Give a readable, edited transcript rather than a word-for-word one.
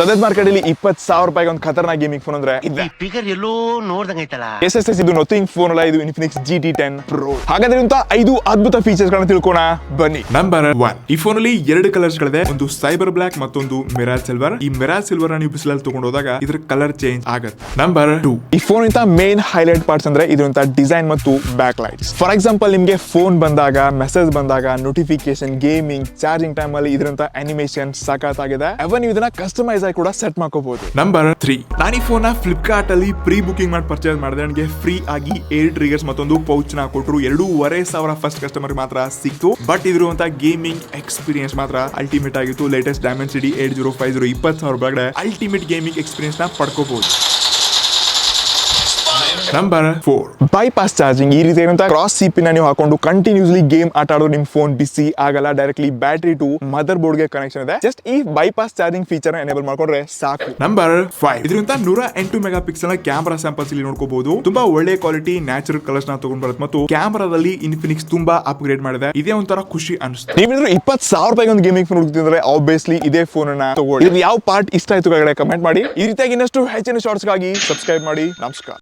ಸದ್ಯದ ಮಾರ್ಕೆಟ್ ಅಲ್ಲಿ 20,000 ರೂಪಾಯಿಗೆ ಒಂದು ಖತರ್ನಾಕ್ ಗೇಮಿಂಗ್ ಫೋನ್ ಅಂದ್ರೆ ಫಿಗರ್ ಎಲ್ಲೋ ನೋಡ್ದಂಗೈತಲ್ಲ. ಇದು ನಥಿಂಗ್ ಫೋನ್ ಅಲ್ಲ, ಇದು Infinix GT10 Pro. ಹಾಗಾದ್ರೆ ಇಂತ 5 ಅದ್ಭುತ ಫೀಚರ್ಸ್ ಗಳನ್ನ ತಿಳ್ಕೋಣ ಬನ್ನಿ. ನಂಬರ್ 1, ಈ ಫೋನ್ ಅಲ್ಲಿ 2 ಕಲರ್ಸ್ ಗಳಿದೆ. ಒಂದು ಸೈಬರ್ ಬ್ಲಾಕ್, ಮತ್ತೊಂದು ಮಿರಾಜ್ ಸಿಲ್ವರ್. ಈ ಮಿರಾಜ್ ಸಿಲ್ವರ್ ನೀವು ಬಿಸಿಲಲ್ಲಿ ತಗೊಂಡೋದಾಗ ಇದ್ರ ಕಲರ್ ಚೇಂಜ್ ಆಗುತ್ತೆ. ನಂಬರ್ 2, ಈ ಫೋನ್ ಇಂತ ಮೇನ್ ಹೈಲೈಟ್ ಪಾರ್ಟ್ಸ್ ಅಂದ್ರೆ ಇದರಿಂದ ಡಿಸೈನ್ ಮತ್ತು ಬ್ಯಾಕ್ ಲೈಟ್ಸ್. ಫಾರ್ ಎಕ್ಸಾಂಪಲ್, ನಿಮ್ಗೆ ಫೋನ್ ಬಂದಾಗ, ಮೆಸೇಜ್ ಬಂದಾಗ, ನೋಟಿಫಿಕೇಶನ್, ಗೇಮಿಂಗ್, ಚಾರ್ಜಿಂಗ್ ಟೈಮ್ ಅಲ್ಲಿ ಇದರಿಂದ ಅನಿಮೇಷನ್ ಸಖತ್ತಾಗಿದೆ. ಅವನ್ ನೀವು ಇದನ್ನ ಕಸ್ಟಮೈಸ್ ಆಗಿ ಕೂಡ ಸೆಟ್ ಮಾಡ್ಕೋಬಹುದು. ನಂಬರ್ 3, ನಾನು ಈ ಫೋನ್ ಫ್ಲಿಪ್ಕಾರ್ಟ್ ಅಲ್ಲಿ ಪ್ರೀ ಬುಕಿಂಗ್ ಮಾಡಿ ಪರ್ಚೇಸ್ ಮಾಡಿದೆ. ನನಗೆ ಫ್ರೀ ಆಗಿ 8 ಟ್ರಿಗರ್ಸ್ ಮತ್ತೊಂದು ಪೌಚ್ ನ ಕೊಟ್ಟರು. 2,500 ಫಸ್ಟ್ ಕಸ್ಟಮರ್ ಮಾತ್ರ ಸಿಕ್ತು. ಬಟ್ ಇದಿರುವಂತ ಗೇಮಿಂಗ್ ಎಕ್ಸ್ಪೀರಿಯನ್ಸ್ ಮಾತ್ರ ಅಲ್ಟಿಮೇಟ್ ಆಗಿತ್ತು. ಲೇಟೆಸ್ಟ್ ಡೈಮೆನ್ಸಿಟಿ 8050 20,000 ರೂಪಾಯಿ ಅಲ್ಟಿಮೇಟ್ ಗೇಮಿಂಗ್ ಎಕ್ಸ್ಪೀರಿಯನ್ಸ್ ನ ಪಡ್ಕೋಬಹುದು. Number 4, bypass charging. ಈ ರೀತಿ ಏನಂತ ಕ್ರಾಸ್ ಸಿಪಿ ನೀವು ಹಾಕೊಂಡು ಕಂಟಿನ್ಯೂಸ್ಲಿ ಗೇಮ್ ಆಟ ಆಡೋ ನಿಮ್ ಫೋನ್ ಬಿಸಿ ಆಗಲ್ಲ. Directly battery to motherboard ಗೆ ಕನೆಕ್ಷನ್ ಇದೆ. ಜಸ್ಟ್ ಈ ಬೈಪಾಸ್ ಚಾರ್ಜಿಂಗ್ ಫೀಚರ್ ಎನೇಬಲ್ ಮಾಡ್ಕೊಂಡ್ರೆ ಸಾಕು. ನಂಬರ್ 5, ಇದರಿಂದ 108 ಮೆಗಾ ಪಿಕ್ಸೆಲ್ ಕ್ಯಾಮೆರಾ ಸ್ಯಾಂಪಲ್ಸ್ ಇಲ್ಲಿ ನೋಡ್ಕೋಬಹುದು. ತುಂಬಾ ಒಳ್ಳೆ ಕ್ವಾಲಿಟಿ ನ್ಯಾಚುರಲ್ ಕಲರ್ಸ್ ನ ತಗೊಂಡ್ ಬರುತ್ತೆ. ಮತ್ತು ಕ್ಯಾಮೆರಾದಲ್ಲಿ ಇನ್ಫಿನಿಕ್ಸ್ ತುಂಬಾ ಅಪ್ಗ್ರೇಡ್ ಮಾಡಿದೆ. ಇದೇ ಒಂಥರ ಖುಷಿ ಅನಿಸುತ್ತೆ. ನೀವಿದ್ರು 20,000 ರೂಪಾಯಿಗೆ ಒಂದು ಗೇಮಿಂಗ್ ಫೋನ್ ಹುಡುಕ್ತಿದ್ರೆ ಆಬ್ವಿಯಸ್ಲಿ ಇದೇ ಫೋನ್ ಅನ್ನ ತಗೊಳ್ಳಿ. ಇದು ಯಾವ ಪಾರ್ಟ್ ಇಷ್ಟ ಆಯ್ತು ಕಮೆಂಟ್ ಮಾಡಿ. ಈ ರೀತಿಯಾಗಿ ಇನ್ನಷ್ಟು ಹೆಚ್ಚಿನ ಶಾರ್ಟ್ಸ್ ಗಾಗಿ ಸಬ್ಸ್ಕ್ರೈಬ್ ಮಾಡಿ. ನಮಸ್ಕಾರ.